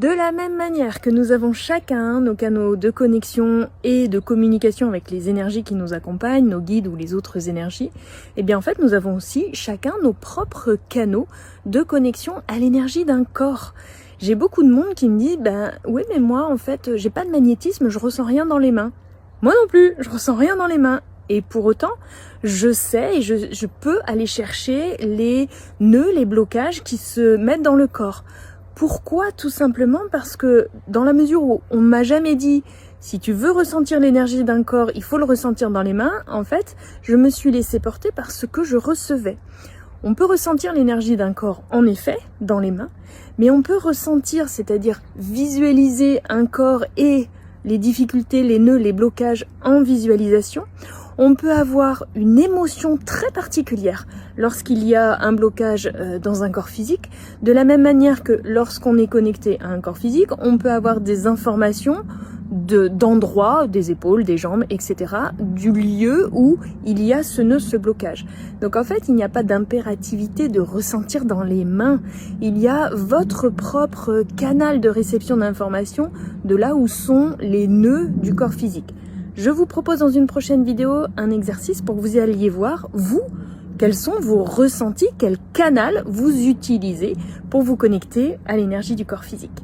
De la même manière que nous avons chacun nos canaux de connexion et de communication avec les énergies qui nous accompagnent, nos guides ou les autres énergies, eh bien en fait nous avons aussi chacun nos propres canaux de connexion à l'énergie d'un corps. J'ai beaucoup de monde qui me dit oui mais moi en fait j'ai pas de magnétisme, je ressens rien dans les mains. Moi non plus, je ressens rien dans les mains. Et pour autant, je sais et je peux aller chercher les nœuds, les blocages qui se mettent dans le corps. Pourquoi? Tout simplement parce que dans la mesure où on m'a jamais dit si tu veux ressentir l'énergie d'un corps, il faut le ressentir dans les mains, en fait, je me suis laissée porter par ce que je recevais. On peut ressentir l'énergie d'un corps, en effet, dans les mains, mais on peut ressentir, c'est-à-dire visualiser un corps et les difficultés, les nœuds, les blocages en visualisation. On peut avoir une émotion très particulière lorsqu'il y a un blocage dans un corps physique. De la même manière que lorsqu'on est connecté à un corps physique, on peut avoir des informations d'endroits, des épaules, des jambes, etc., du lieu où il y a ce nœud, ce blocage. Donc en fait, il n'y a pas d'impérativité de ressentir dans les mains. Il y a votre propre canal de réception d'informations de là où sont les nœuds du corps physique. Je vous propose dans une prochaine vidéo un exercice pour que vous alliez voir, vous, quels sont vos ressentis, quel canal vous utilisez pour vous connecter à l'énergie du corps physique.